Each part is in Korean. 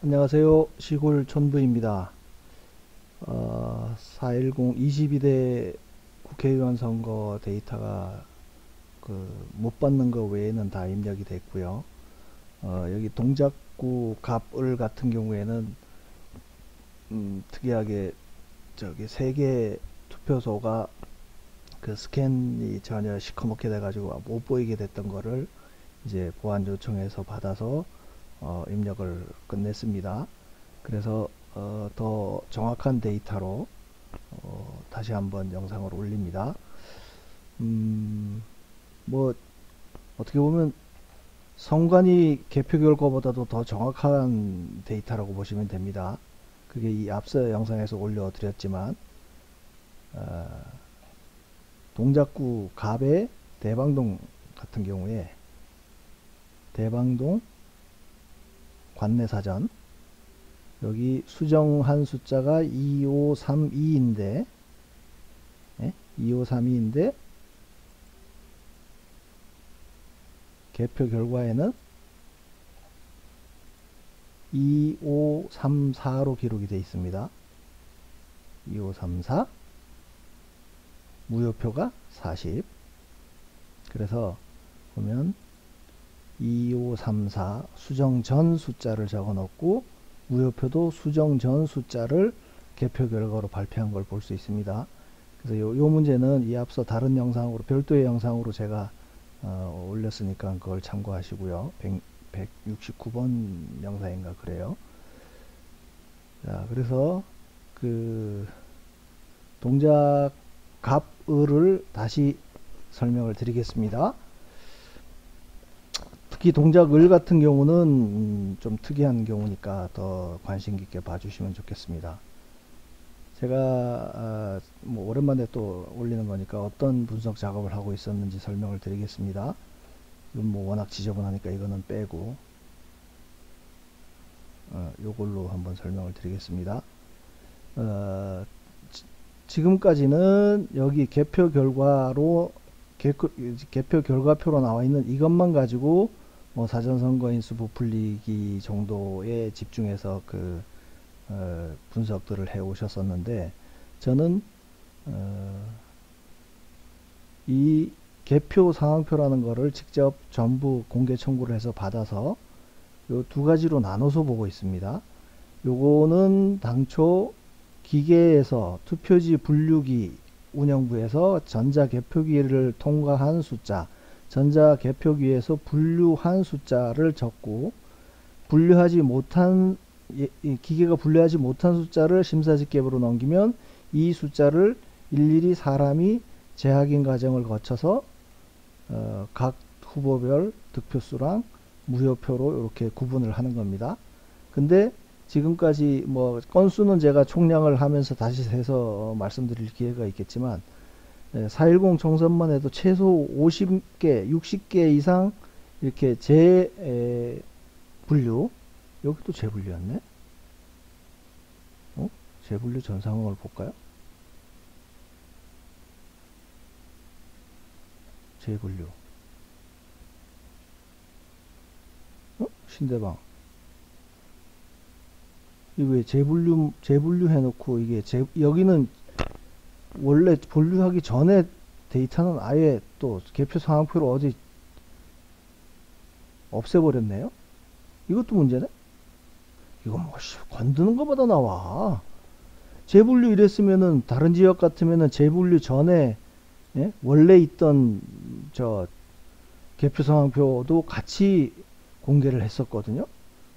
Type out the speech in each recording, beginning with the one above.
안녕하세요. 시골 촌부입니다. 4.10 22대 국회의원 선거 데이터가 못 받는 거 외에는 다 입력이 됐고요. 여기 동작구 갑을 같은 경우에는 특이하게 저기 3개 투표소가 그 스캔이 전혀 시커멓게 돼가지고 못 보이게 됐던 거를 이제 보안 요청해서 받아서 입력을 끝냈습니다. 그래서 더 정확한 데이터로 다시 한번 영상을 올립니다. 뭐 어떻게 보면 선관위 개표 결과보다도 더 정확한 데이터라고 보시면 됩니다. 그게 이 앞서 영상에서 올려드렸지만 동작구 갑의 대방동 같은 경우에 대방동 관내사전 여기 수정한 숫자가 2532인데 2532인데 개표 결과에는 2534로 기록이 되어 있습니다. 2534 무효표가 40. 그래서 보면 2534 수정 전 숫자를 적어 놓고 무효표도 수정 전 숫자를 개표 결과로 발표한 걸 볼 수 있습니다. 그래서 요 문제는 이 앞서 다른 영상으로 별도의 영상으로 제가 올렸으니까 그걸 참고하시고요. 169번 영상인가 그래요. 자, 그래서 그 동작 갑을을 다시 설명을 드리겠습니다. 특히 동작을 같은 경우는 좀 특이한 경우니까 더 관심 깊게 봐주시면 좋겠습니다. 제가 뭐 오랜만에 또 올리는 거니까 어떤 분석 작업을 하고 있었는지 설명을 드리겠습니다. 이건 뭐 워낙 지저분하니까 이거는 빼고 요걸로 한번 설명을 드리겠습니다. 지금까지는 여기 개표 결과로 개표 결과표로 나와 있는 이것만 가지고 뭐 사전선거인수 부풀리기 정도에 집중해서 분석들을 해 오셨었는데 저는 이 개표 상황표라는 거를 직접 전부 공개 청구를 해서 받아서 요 두 가지로 나눠서 보고 있습니다. 요거는 당초 기계에서 투표지 분류기 운영부에서 전자개표기를 통과한 숫자, 전자개표기에서 분류한 숫자를 적고 분류하지 못한 기계가 분류하지 못한 숫자를 심사집계부로 넘기면 이 숫자를 일일이 사람이 재확인 과정을 거쳐서 각 후보별 득표수랑 무효표로 이렇게 구분을 하는 겁니다. 근데 지금까지 뭐 건수는 제가 총량을 하면서 다시 세서 말씀드릴 기회가 있겠지만 4.10 총선만 해도 최소 50개, 60개 이상 이렇게 재분류, 여기도 재분류였네. 재분류 전 상황을 볼까요? 재분류. 신대방. 이거 왜 재분류 해놓고 이게 여기는 원래 분류하기 전에 데이터는 아예 또 개표 상황표로 어디 없애버렸네요. 이것도 문제네. 이거 뭐 건드는 것보다 나와. 재분류 이랬으면은 다른 지역 같으면은 재분류 전에 원래 있던 저 개표 상황표도 같이 공개를 했었거든요.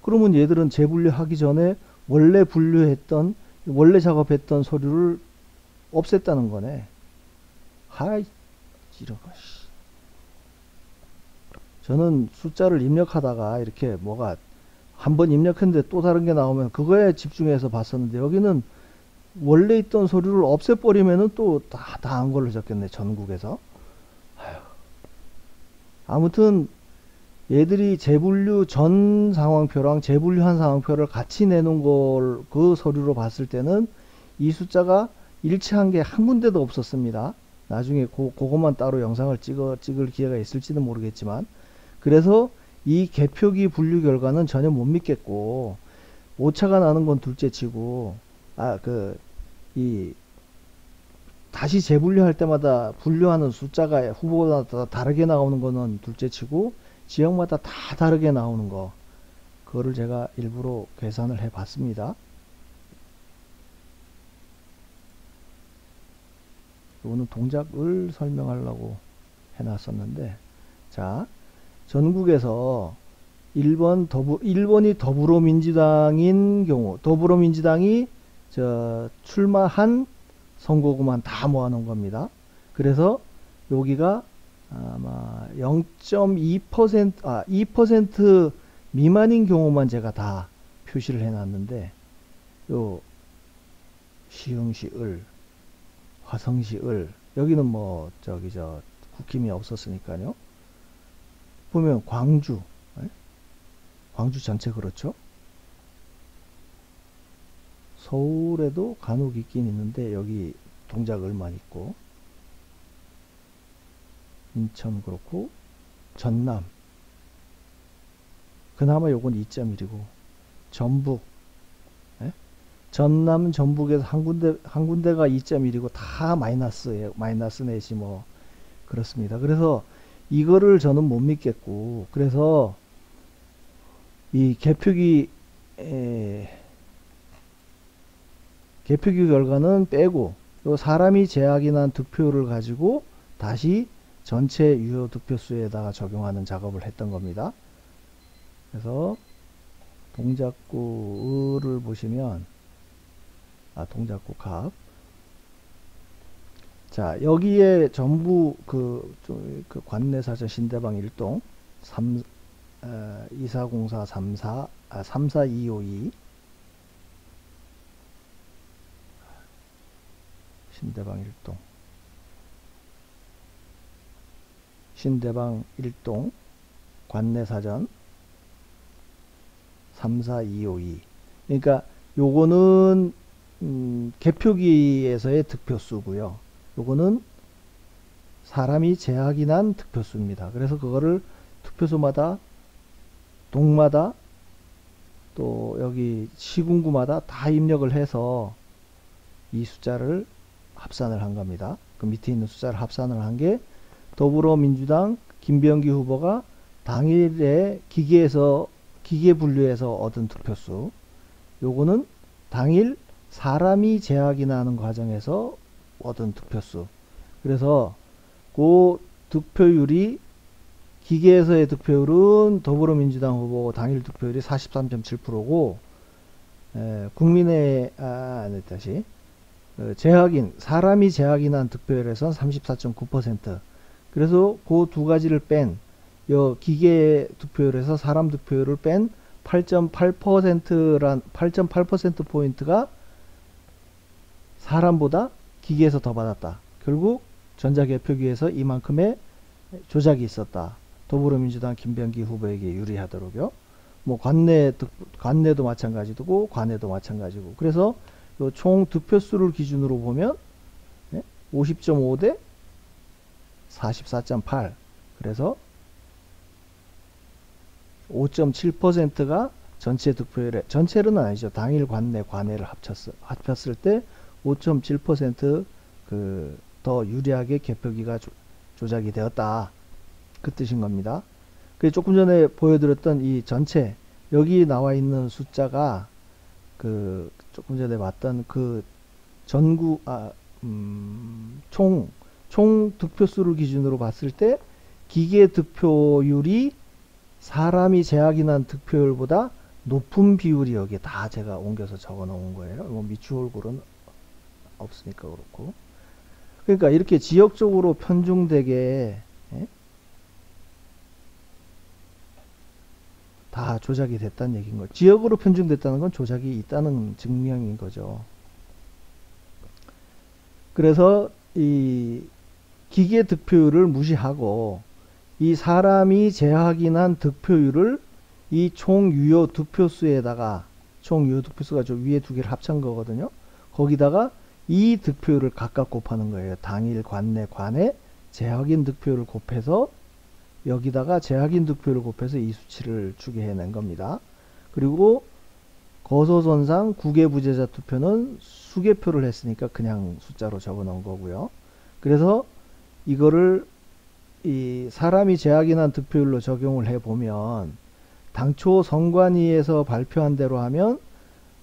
그러면 얘들은 재분류하기 전에 원래 분류했던 원래 작업했던 서류를 없앴다는 거네. 하이 이런 거. 저는 숫자를 입력하다가 이렇게 뭐가 한번 입력했는데 또 다른 게 나오면 그거에 집중해서 봤었는데 여기는 원래 있던 서류를 없애버리면은 또 다 한 걸로 적겠네. 전국에서. 아무튼 얘들이 재분류 전 상황표랑 재분류한 상황표를 같이 내놓은 걸 그 서류로 봤을 때는 이 숫자가 일치한 게 한 군데도 없었습니다. 나중에 그것만 따로 영상을 찍을 기회가 있을지는 모르겠지만 그래서 이 개표기 분류 결과는 전혀 못 믿겠고 오차가 나는 건 둘째 치고, 이 다시 재분류할 때마다 분류하는 숫자가 후보마다 다르게 나오는 거는 둘째 치고, 지역마다 다 다르게 나오는 거, 그거를 제가 일부러 계산을 해 봤습니다. 이거는 동작을 설명하려고 해놨었는데, 자, 전국에서 1번이 더불어민주당인 경우, 더불어민주당이 출마한 선거구만 다 모아놓은 겁니다. 그래서 여기가 아마 0.2%, 2% 미만인 경우만 제가 다 표시를 해놨는데, 요 시흥시 을, 화성시 을, 여기는 뭐 국힘이 없었으니까요. 보면 광주, 광주 전체 그렇죠. 서울에도 간혹 있긴 있는데 여기 동작을만 있고, 인천 그렇고, 전남 그나마 요건 2.1이고, 전북, 전남 전북에서 한 군데가 2.1이고 다 마이너스예요. 마이너스 내지 뭐 그렇습니다. 그래서 이거를 저는 못 믿겠고, 그래서 이 개표기 결과는 빼고, 요 사람이 제약이 난 득표를 가지고 다시 전체 유효 득표수에다가 적용하는 작업을 했던 겁니다. 그래서 동작구를 보시면, 동작구 값. 자, 여기에 전부 그 관내사전 신대방 1동 2404 34 34252 신대방 1동 신대방 1동 관내사전 34252. 그러니까 요거는 개표기에서의 득표수고요. 요거는 사람이 제약이 난 득표수입니다. 그래서 그거를 득표소마다, 동마다, 또 여기 시군구마다 다 입력을 해서 이 숫자를 합산을 한 겁니다. 그 밑에 있는 숫자를 합산을 한 게 더불어민주당 김병기 후보가 당일에 기계 분류해서 얻은 득표수, 요거는 당일 사람이 제약이 나는 과정에서 얻은 득표수. 그래서 그 득표율이, 기계에서의 득표율은 더불어민주당 후보 당일 득표율이 43.7%고, 국민의 사람이 제약이 난 득표율에선 34.9%. 그래서 그 두 가지를 뺀, 기계 득표율에서 사람 득표율을 뺀 8.8% 포인트가 사람보다 기계에서 더 받았다. 결국 전자개표기에서 이만큼의 조작이 있었다. 더불어민주당 김병기 후보에게 유리하도록요. 뭐 관내도 마찬가지고 관내도 마찬가지고. 그래서 총 득표수를 기준으로 보면 50.5 대 44.8. 그래서 5.7%가 전체 득표율에, 전체는 아니죠. 당일 관내를 합쳤을 때 5.7% 더 유리하게 개표기가 조작이 되었다. 그 뜻인 겁니다. 그 조금 전에 보여드렸던 이 전체, 여기 나와 있는 숫자가 조금 전에 봤던 총 득표수를 기준으로 봤을 때 기계 득표율이 사람이 제약이 난 득표율보다 높은 비율이 여기에 다 제가 옮겨서 적어 놓은 거예요. 뭐 미추홀골은 없으니까 그렇고. 그러니까 이렇게 지역적으로 편중되게 다 조작이 됐다는 얘기인 거죠. 지역으로 편중됐다는 건 조작이 있다는 증명인 거죠. 그래서 이 기계 득표율을 무시하고 이 사람이 제약이 난 득표율을 이 총 유효 득표수에다가, 총 유효 득표수가 저 위에 두 개를 합친 거거든요. 거기다가 이 득표율을 각각 곱하는 거예요. 당일 관내 재확인 득표율을 곱해서, 여기다가 재확인 득표율을 곱해서 이 수치를 주게 해낸 겁니다. 그리고 거소선상 국외부재자 투표는 수개표를 했으니까 그냥 숫자로 적어 놓은 거고요. 그래서 이거를 이 사람이 제약이 난 득표율로 적용을 해보면 당초 선관위에서 발표한 대로 하면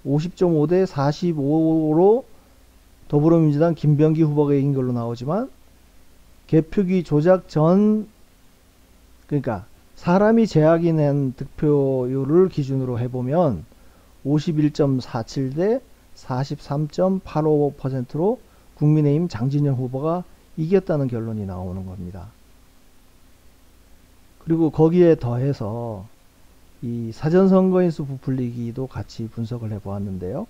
50.5 대 45로 더불어민주당 김병기 후보가 이긴 걸로 나오지만 개표기 조작 전, 그러니까 사람이 제약이 낸 득표율을 기준으로 해보면 51.47 대 43.85%로 국민의힘 장진영 후보가 이겼다는 결론이 나오는 겁니다. 그리고 거기에 더해서 이 사전선거인수 부풀리기도 같이 분석을 해 보았는데요.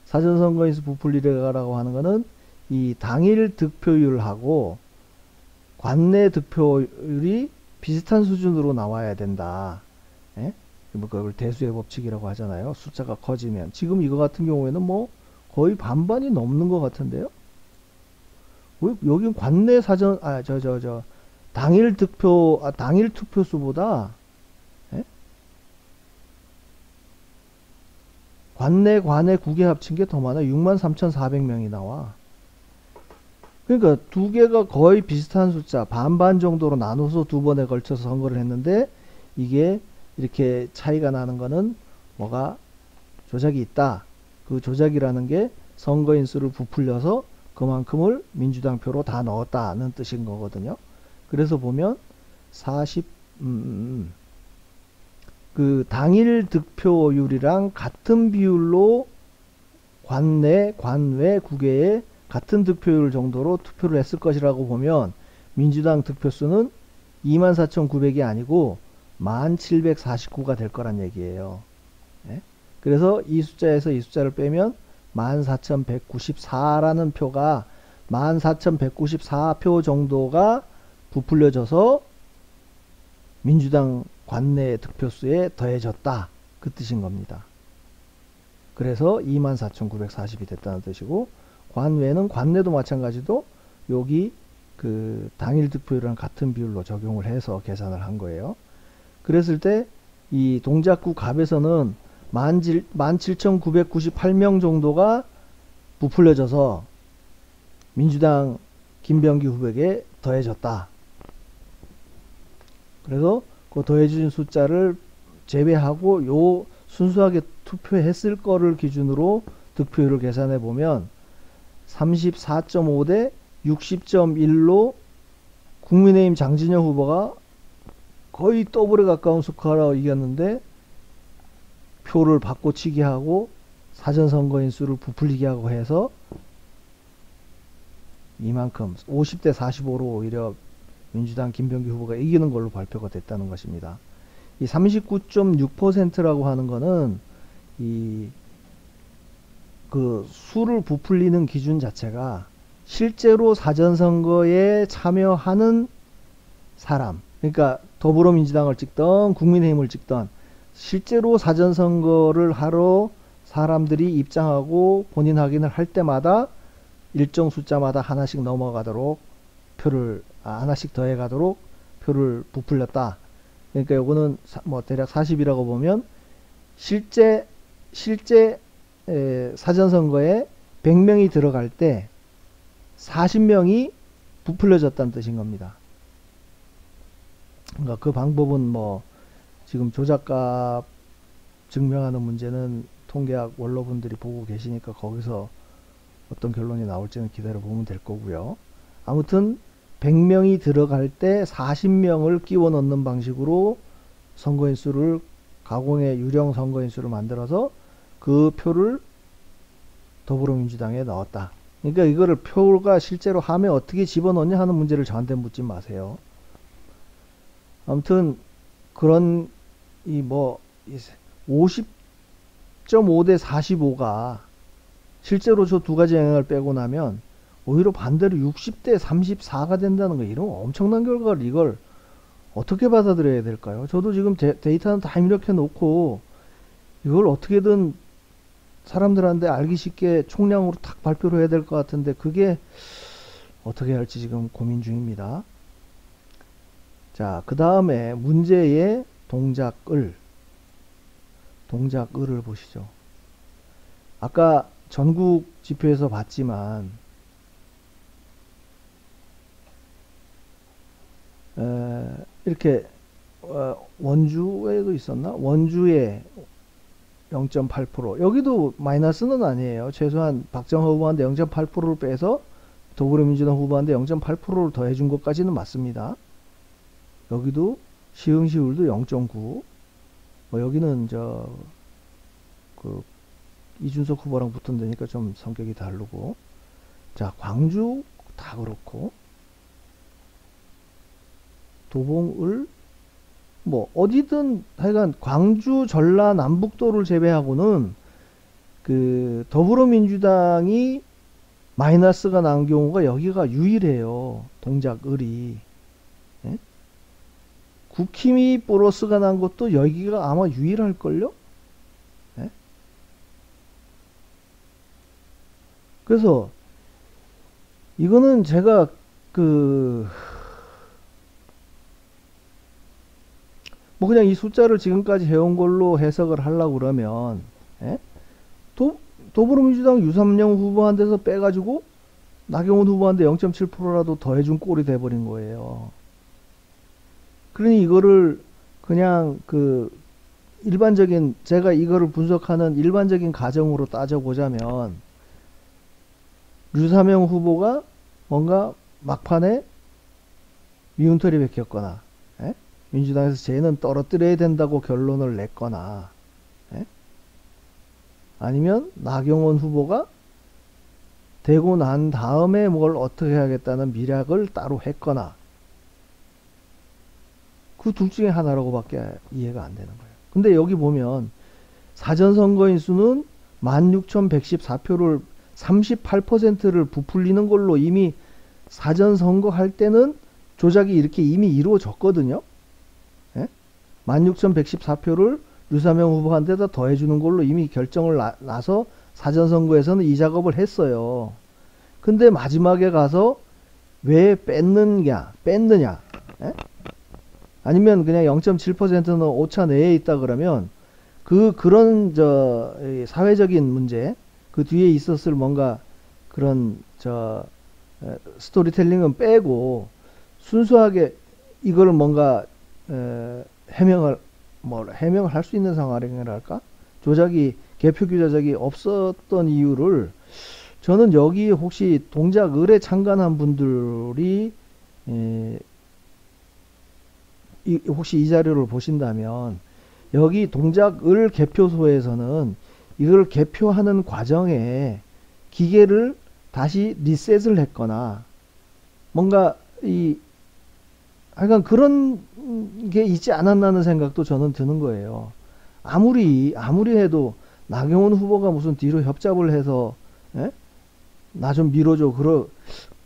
사전선거인수 부풀리기라고 하는 것은 이 당일 득표율하고 관내 득표율이 비슷한 수준으로 나와야 된다. 예? 뭐 그걸 대수의 법칙이라고 하잖아요. 숫자가 커지면. 지금 이거 같은 경우에는 뭐 거의 반반이 넘는 것 같은데요. 여긴 관내 사전, 당일 득표, 당일 투표수보다, 예? 관내 국외 합친 게 더 많아. 63,400명이 나와. 그러니까 두 개가 거의 비슷한 숫자, 반반 정도로 나눠서 두 번에 걸쳐서 선거를 했는데, 이게 이렇게 차이가 나는 거는 뭐가 조작이 있다. 그 조작이라는 게 선거인수를 부풀려서 그만큼을 민주당 표로 다 넣었다는 뜻인 거거든요. 그래서 보면 40, 그 당일 득표율이랑 같은 비율로 관내, 관외, 국외에 같은 득표율 정도로 투표를 했을 것이라고 보면 민주당 득표수는 24,900이 아니고 1749가 될 거란 얘기예요. 예? 그래서 이 숫자에서 이 숫자를 빼면 14,194라는 표가 14,194표 정도가 부풀려져서 민주당 관내 득표수에 더해졌다. 그 뜻인 겁니다. 그래서 24,940이 됐다는 뜻이고, 관외는 관내도 마찬가지도 여기 그 당일 득표율이랑 같은 비율로 적용을 해서 계산을 한 거예요. 그랬을 때 이 동작구 갑에서는 17,998명 정도가 부풀려져서 민주당 김병기 후보에게 더해졌다. 그래서 그 더해진 숫자를 제외하고 요 순수하게 투표했을 거를 기준으로 득표율을 계산해 보면 34.5 대 60.1로 국민의힘 장진영 후보가 거의 더블에 가까운 스코어로 이겼는데, 표를 바꿔치기 하고 사전선거인수를 부풀리게 하고 해서 이만큼 50대 45로 오히려 민주당 김병기 후보가 이기는 걸로 발표가 됐다는 것입니다. 이 39.6%라고 하는 거는 이 그 수를 부풀리는 기준 자체가 실제로 사전선거에 참여하는 사람, 그러니까 더불어민주당을 찍던 국민의힘을 찍던 실제로 사전선거를 하러 사람들이 입장하고 본인 확인을 할 때마다 일정 숫자마다 하나씩 넘어가도록 표를 하나씩 더해가도록 표를 부풀렸다. 그러니까 요거는 뭐 대략 40이라고 보면 실제 사전선거에 100명이 들어갈 때 40명이 부풀려졌다는 뜻인 겁니다. 그러니까 그 방법은 뭐 지금 조작값 증명하는 문제는 통계학 원로분들이 보고 계시니까 거기서 어떤 결론이 나올지는 기다려 보면 될 거고요. 아무튼 100명이 들어갈 때 40명을 끼워 넣는 방식으로 선거인수를 가공의 유령 선거인수를 만들어서 그 표를 더불어민주당에 넣었다. 그러니까 이거를 표가 실제로 함에 어떻게 집어넣냐 하는 문제를 저한테 묻지 마세요. 아무튼 그런 이 뭐 50.5 대 45가 실제로 저 두 가지 영향을 빼고 나면 오히려 반대로 60대 34가 된다는 거, 이런 엄청난 결과를 이걸 어떻게 받아들여야 될까요? 저도 지금 데이터는 다 입력해 놓고 이걸 어떻게든 사람들한테 알기 쉽게 총량으로 탁 발표를 해야 될 것 같은데 그게 어떻게 할지 지금 고민 중입니다. 자, 그 다음에 문제의 동작을을 보시죠. 아까 전국 지표에서 봤지만 이렇게 원주에도 있었나? 원주에 0.8%. 여기도 마이너스는 아니에요. 최소한 박정호 후보한테 0.8%를 빼서 더불어민주당 후보한테 0.8%를 더해준 것까지는 맞습니다. 여기도 시흥시울도 0.9. 뭐 여기는 이준석 후보랑 붙은 데니까 좀 성격이 다르고. 자, 광주 다 그렇고. 도봉을 뭐 어디든 하여간 광주 전라 남북도를 제외하고는 그 더불어민주당이 마이너스가 난 경우가 여기가 유일해요. 동작을이. 예? 국힘이 플러스가 난 것도 여기가 아마 유일할걸요? 예? 그래서 이거는 제가 뭐 그냥 이 숫자를 지금까지 해온 걸로 해석을 하려고 그러면, 예? 더불어민주당 유삼영 후보한테서 빼가지고 나경원 후보한테 0.7%라도 더해준 꼴이 돼버린 거예요. 그러니 이거를 그냥 일반적인, 제가 이거를 분석하는 일반적인 가정으로 따져보자면, 유삼영 후보가 뭔가 막판에 미운털이 베꼈거나, 예? 민주당에서 쟤는 떨어뜨려야 된다고 결론을 냈거나, 예? 아니면 나경원 후보가 되고 난 다음에 뭘 어떻게 하겠다는 미략을 따로 했거나, 그 둘 중에 하나라고밖에 이해가 안 되는 거예요. 근데 여기 보면 사전선거인 수는 16,114표를 38%를 부풀리는 걸로 이미 사전선거 할 때는 조작이 이렇게 이미 이루어졌거든요. 예? 16,114표를 유사명 후보한테다 더해주는 걸로 이미 결정을 나서 사전선거에서는 이 작업을 했어요. 근데 마지막에 가서 왜 뺐느냐? 예? 아니면 그냥 0.7%는 오차 내에 있다 그러면 그런 사회적인 문제, 그 뒤에 있었을 뭔가 그런 스토리텔링은 빼고 순수하게 이걸 뭔가 해명을 할 수 있는 상황이랄까? 개표기 조작이 없었던 이유를 저는 여기 혹시 동작 을에 참관한 분들이 혹시 이 자료를 보신다면 여기 동작 을 개표소에서는 이걸 개표하는 과정에 기계를 다시 리셋을 했거나 뭔가 하여간 그런 게 있지 않았나는 생각도 저는 드는 거예요. 아무리 해도 나경원 후보가 무슨 뒤로 협잡을 해서 나 좀 밀어줘.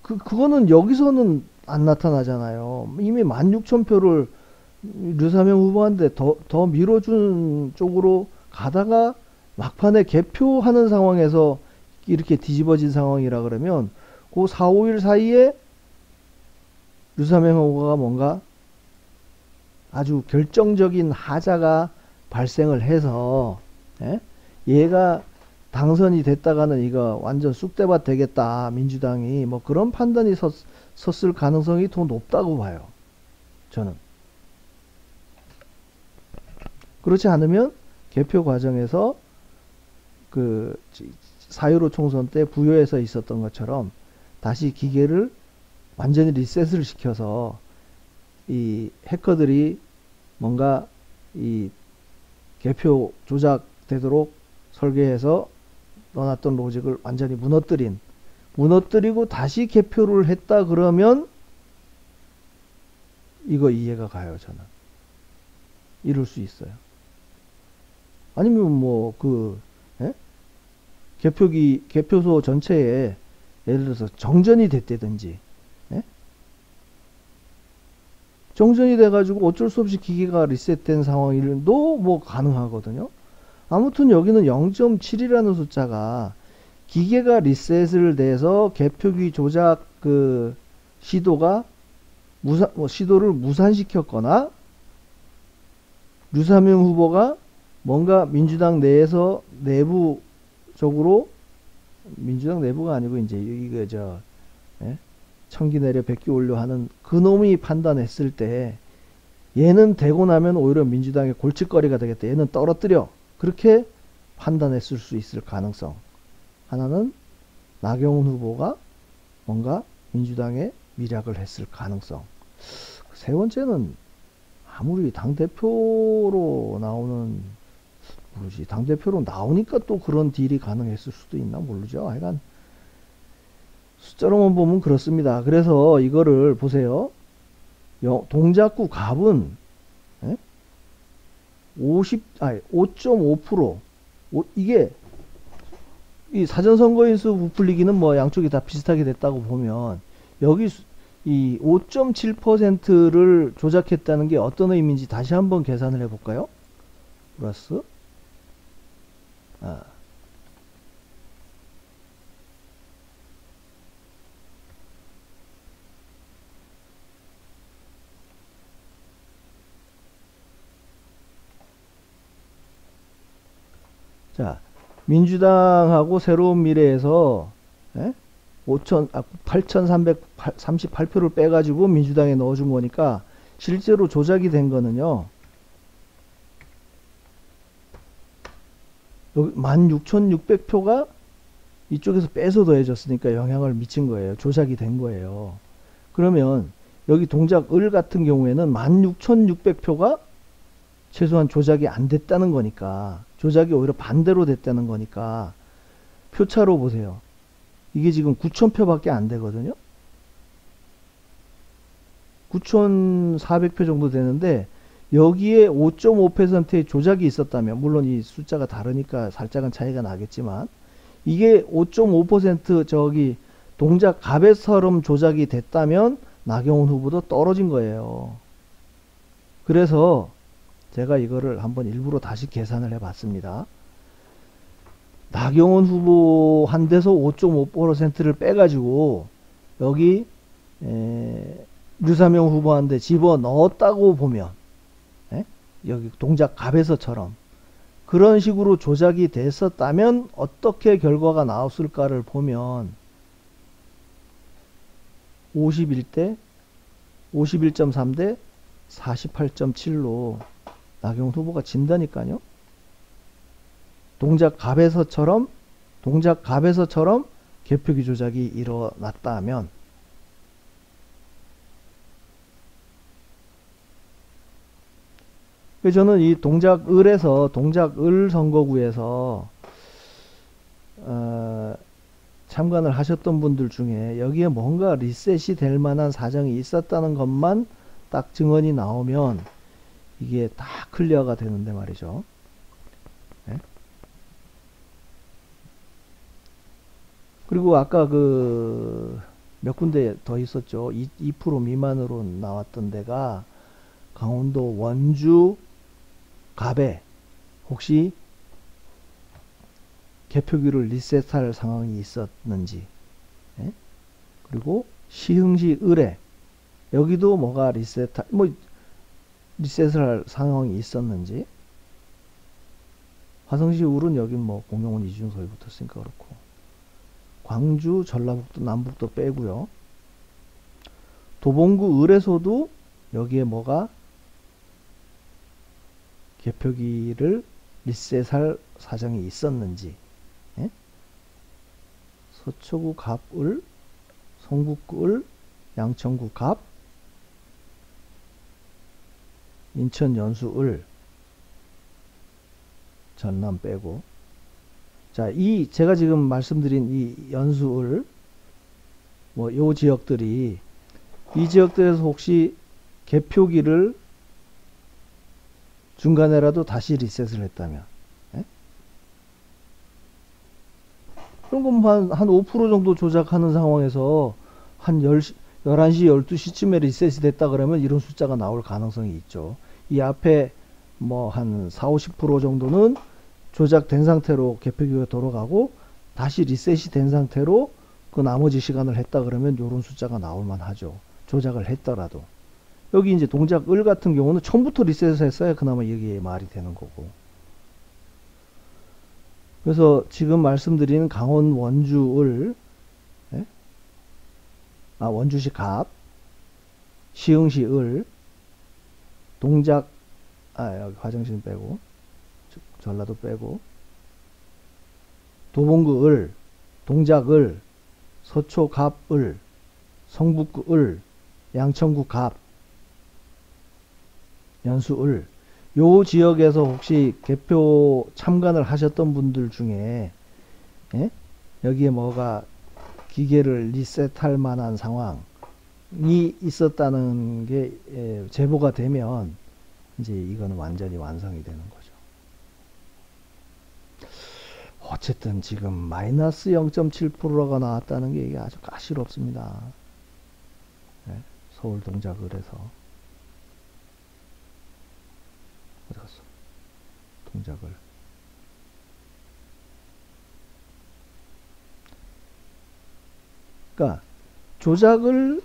그거는 여기서는 안 나타나잖아요. 이미 16,000표를 류사명 후보한테 더 밀어준 쪽으로 가다가 막판에 개표하는 상황에서 이렇게 뒤집어진 상황이라 그러면 그 4, 5일 사이에 류사명 후보가 뭔가 아주 결정적인 하자가 발생을 해서 얘가 당선이 됐다가는 이거 완전 쑥대밭 되겠다 민주당이 뭐 그런 판단이 섰을 가능성이 더 높다고 봐요. 저는. 그렇지 않으면 개표 과정에서 그 4.15 총선 때 부여에서 있었던 것처럼 다시 기계를 완전히 리셋을 시켜서 이 해커들이 뭔가 이 개표 조작되도록 설계해서 넣어놨던 로직을 완전히 무너뜨리고 다시 개표를 했다 그러면 이거 이해가 가요. 저는 이럴 수 있어요. 아니면 뭐 개표소 전체에 예를 들어서 정전이 됐다든지, 정전이 돼가지고 어쩔 수 없이 기계가 리셋된 상황도 뭐 가능하거든요. 아무튼 여기는 0.7이라는 숫자가 기계가 리셋을 돼서 개표기 조작 시도를 무산시켰거나 류사명 후보가 뭔가 민주당 내에서 내부 적으로 민주당 내부가 아니고 이제 이거 저 예? 청기 내려 백기 올려 하는 그놈이 판단했을 때 얘는 되고 나면 오히려 민주당의 골칫거리가 되겠다. 얘는 떨어뜨려. 그렇게 판단했을 수 있을 가능성. 하나는 나경원 후보가 뭔가 민주당에 밀약을 했을 가능성. 세 번째는 아무리 당대표로 나오는 모르지. 당대표로 나오니까 또 그런 딜이 가능했을 수도 있나 모르죠. 하여간 숫자로만 보면 그렇습니다. 그래서 이거를 보세요. 동작구 갑은 5.5% 이게 이 사전선거인수 부풀리기는 뭐 양쪽이 다 비슷하게 됐다고 보면 여기 이 5.7%를 조작했다는 게 어떤 의미인지 다시 한번 계산을 해볼까요? 플러스 자, 민주당하고 새로운 미래에서 8,338표를 빼가지고 민주당에 넣어준 거니까 실제로 조작이 된 거는요. 16,600표가 이쪽에서 빼서 더해졌으니까 영향을 미친 거예요. 조작이 된 거예요. 그러면 여기 동작 을 같은 경우에는 16,600표가 최소한 조작이 안 됐다는 거니까 조작이 오히려 반대로 됐다는 거니까 표차로 보세요. 이게 지금 9,000표밖에 안 되거든요. 9,400표 정도 되는데 여기에 5.5%의 조작이 있었다면 물론 이 숫자가 다르니까 살짝은 차이가 나겠지만 이게 5.5% 저기 동작 갑에서름 조작이 됐다면 나경원 후보도 떨어진 거예요. 그래서 제가 이거를 한번 일부러 다시 계산을 해봤습니다. 나경원 후보 한 데서 5.5%를 빼가지고 여기 류사명 후보한테 집어 넣었다고 보면 여기 동작 갑에서처럼 그런 식으로 조작이 됐었다면 어떻게 결과가 나왔을까를 보면 51대 51.3대 48.7로 나경원 후보가 진다니까요. 동작 갑에서처럼 개표기 조작이 일어났다면 저는 이 동작을에서 동작을 선거구에서 참관을 하셨던 분들 중에 여기에 뭔가 리셋이 될 만한 사정이 있었다는 것만 딱 증언이 나오면 이게 다 클리어가 되는데 말이죠. 네? 그리고 아까 그 몇 군데 더 있었죠. 2% 미만으로 나왔던 데가 강원도 원주 갑에 혹시 개표기를 리셋할 상황이 있었는지, 그리고 시흥시 을에 여기도 뭐가 리셋을 할 상황이 있었는지, 화성시 을은 여긴 뭐 공용원 이중섭이 붙었으니까 그렇고, 광주 전라북도 남북도 빼고요. 도봉구 을에서도 여기에 뭐가 개표기를 리셋할 사정이 있었는지, 서초구 갑을, 성북구 을, 양천구 갑, 인천 연수 을, 전남 빼고. 자, 이 제가 지금 말씀드린 이 연수 을, 뭐 요 지역들이 이 지역들에서 혹시 개표기를 중간에라도 다시 리셋을 했다면, 그런 건 한 5% 정도 조작하는 상황에서 한 11시, 12시쯤에 리셋이 됐다 그러면 이런 숫자가 나올 가능성이 있죠. 이 앞에 뭐 한 40-50% 정도는 조작된 상태로 개표기가 돌아가고 다시 리셋이 된 상태로 그 나머지 시간을 했다 그러면 이런 숫자가 나올 만하죠. 조작을 했더라도. 여기 이제 동작 을 같은 경우는 처음부터 리셋을 했어야 그나마 여기에 말이 되는 거고. 그래서 지금 말씀드린 강원 원주을, 예? 원주시 갑, 시흥시 을, 동작, 여기 화정시는 빼고, 전라도 빼고, 도봉구 을, 동작 을, 서초 갑 을, 성북구 을, 양천구 갑, 연수 을. 요 지역에서 혹시 개표 참관을 하셨던 분들 중에, 예? 여기에 뭐가 기계를 리셋할 만한 상황이 있었다는 게 제보가 되면 이제 이거는 완전히 완성이 되는 거죠. 어쨌든 지금 마이너스 0.7%가 나왔다는 게 이게 아주 가시롭습니다. 네, 서울 동작을에서 어디 갔어? 동작을. 그러니까 조작을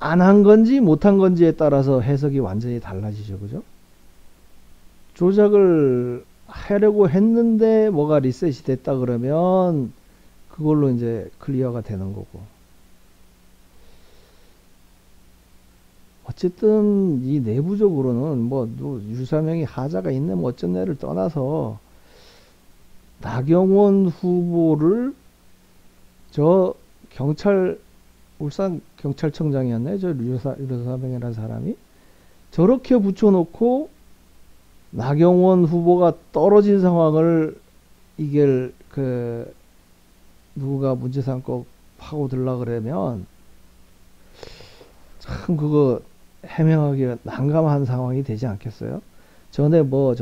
안 한 건지 못 한 건지에 따라서 해석이 완전히 달라지죠, 그죠? 조작을 하려고 했는데 뭐가 리셋이 됐다 그러면 그걸로 이제 클리어가 되는 거고. 어쨌든 이 내부적으로는 뭐 유사명이 하자가 있네 뭐 어쩐네를 떠나서 나경원 후보를 저 울산 경찰청장이었네, 저 유사명이라는 사람이 저렇게 붙여놓고 나경원 후보가 떨어진 상황을 이길 누가 문제 삼고 파고들라 그러면 참 그거 해명하기가 난감한 상황이 되지 않겠어요? 전에 뭐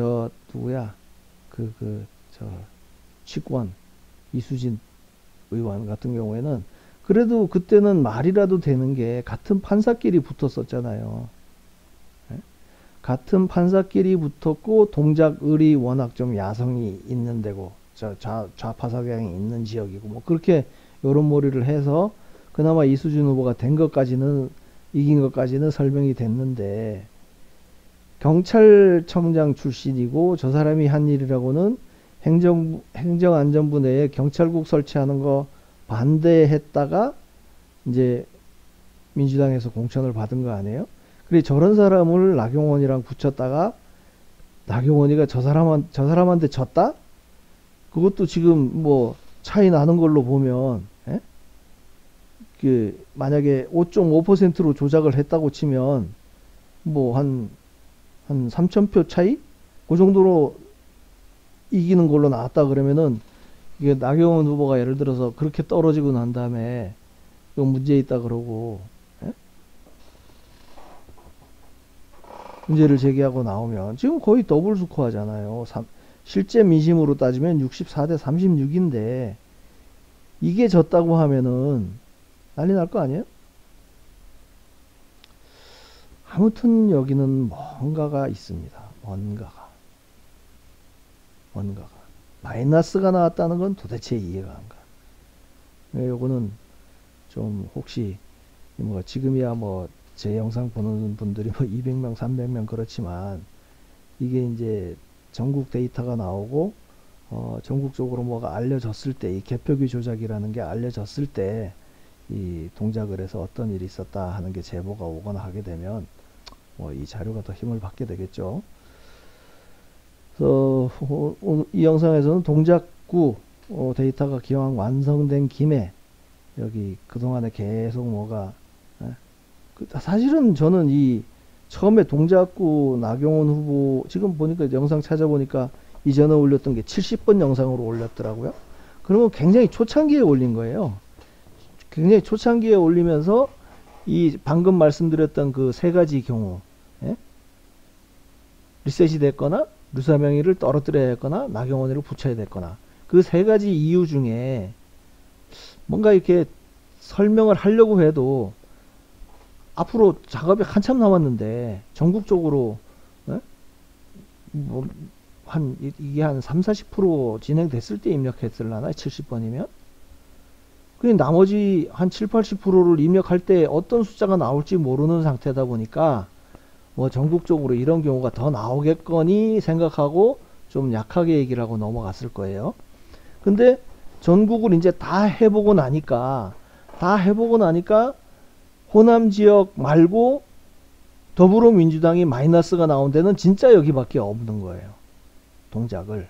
누구야 저 취권 이수진 의원 같은 경우에는 그래도 그때는 말이라도 되는 게 같은 판사끼리 붙었었잖아요. 네? 같은 판사끼리 붙었고 동작을이 워낙 좀 야성이 있는 데고 좌파 성향이 있는 지역이고 뭐 그렇게 요런머리를 해서 그나마 이수진 후보가 이긴 것까지는 설명이 됐는데 경찰청장 출신이고 저 사람이 한 일이라고는 행정안전부 내에 경찰국 설치하는 거 반대했다가 이제 민주당에서 공천을 받은 거 아니에요? 그래 저런 사람을 나경원이랑 붙였다가 나경원이가 저 사람한테 졌다? 그것도 지금 뭐 차이 나는 걸로 보면 만약에 5.5%로 조작을 했다고 치면 뭐 한 3,000표 차이? 그 정도로 이기는 걸로 나왔다 그러면은 이게 나경원 후보가 예를 들어서 그렇게 떨어지고 난 다음에 이거 문제 있다 그러고 문제를 제기하고 나오면 지금 거의 더블 스코어잖아요. 실제 민심으로 따지면 64대 36인데 이게 졌다고 하면은 난리 날 거 아니에요? 아무튼 여기는 뭔가가 있습니다. 뭔가가 마이너스가 나왔다는 건 도대체 이해가 안 가. 요거는 좀 혹시 뭐 지금이야 뭐 제 영상 보는 분들이 뭐 200명 300명 그렇지만 이게 이제 전국 데이터가 나오고 전국적으로 뭐가 알려졌을 때 이 개표기 조작이라는 게 알려졌을 때 이 동작을 해서 어떤 일이 있었다 하는 게 제보가 오거나 하게 되면 뭐 이 자료가 더 힘을 받게 되겠죠. 그래서 이 영상에서는 동작구 데이터가 기왕 완성된 김에 여기 그동안에 계속 뭐가 사실은 저는 이 처음에 동작구 나경원 후보 지금 보니까 영상 찾아보니까 이전에 올렸던 게 70번 영상으로 올렸더라고요. 그러면 굉장히 초창기에 올린 거예요. 굉장히 초창기에 올리면서 이 방금 말씀드렸던 그 세 가지 경우 리셋이 됐거나 류사명의를 떨어뜨려야 했거나 나경원이를 붙여야 됐거나 그 세 가지 이유 중에 뭔가 이렇게 설명을 하려고 해도 앞으로 작업이 한참 남았는데 전국적으로 뭐 이게 한 30-40% 진행됐을 때 입력했을라나 70번이면 그 나머지 한 70-80%를 입력할 때 어떤 숫자가 나올지 모르는 상태다 보니까 뭐 전국적으로 이런 경우가 더 나오겠거니 생각하고 좀 약하게 얘기를 하고 넘어갔을 거예요. 근데 전국을 이제 다 해보고 나니까 호남 지역 말고 더불어민주당이 마이너스가 나온 데는 진짜 여기밖에 없는 거예요. 동작을.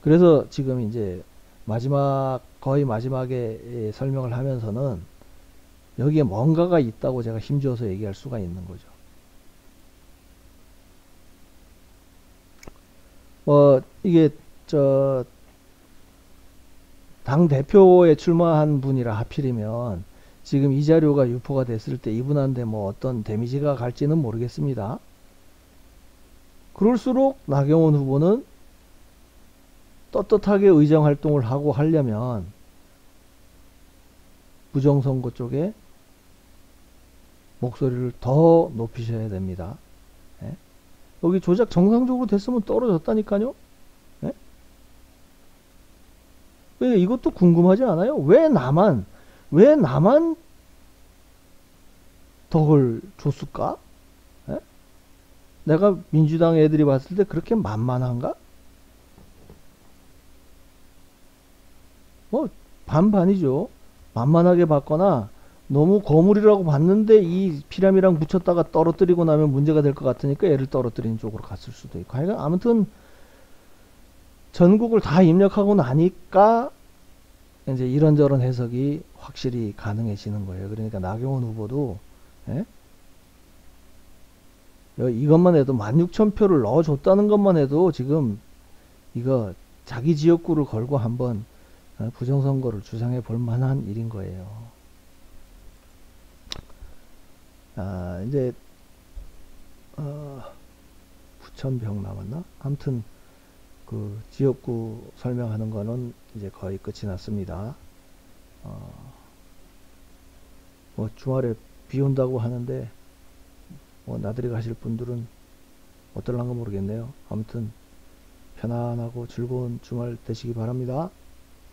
그래서 지금 이제 거의 마지막에 설명을 하면서는 여기에 뭔가가 있다고 제가 힘줘서 얘기할 수가 있는 거죠. 이게 당 대표에 출마한 분이라 하필이면 지금 이 자료가 유포가 됐을 때 이분한테 뭐 어떤 데미지가 갈지는 모르겠습니다. 그럴수록 나경원 후보는 떳떳하게 의정 활동을 하고 하려면 부정선거 쪽에 목소리를 더 높이셔야 됩니다. 예? 여기 조작 정상적으로 됐으면 떨어졌다니까요. 예? 이것도 궁금하지 않아요? 왜 나만 덕을 줬을까? 예? 내가 민주당 애들이 봤을 때 그렇게 만만한가? 반반이죠. 만만하게 봤거나 너무 거물이라고 봤는데 이 피라미랑 붙였다가 떨어뜨리고 나면 문제가 될 것 같으니까 얘를 떨어뜨리는 쪽으로 갔을 수도 있고. 그러니까 아무튼 전국을 다 입력하고 나니까 이제 이런저런 해석이 확실히 가능해지는 거예요. 그러니까 나경원 후보도 이것만 해도 16,000표를 넣어줬다는 것만 해도 지금 이거 자기 지역구를 걸고 한번 부정선거를 주장해 볼 만한 일인 거예요. 이제 9,000병 남았나? 아무튼 그 지역구 설명하는 거는 이제 거의 끝이 났습니다. 뭐 주말에 비 온다고 하는데 뭐 나들이 가실 분들은 어떨란가 모르겠네요. 아무튼 편안하고 즐거운 주말 되시기 바랍니다.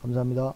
감사합니다.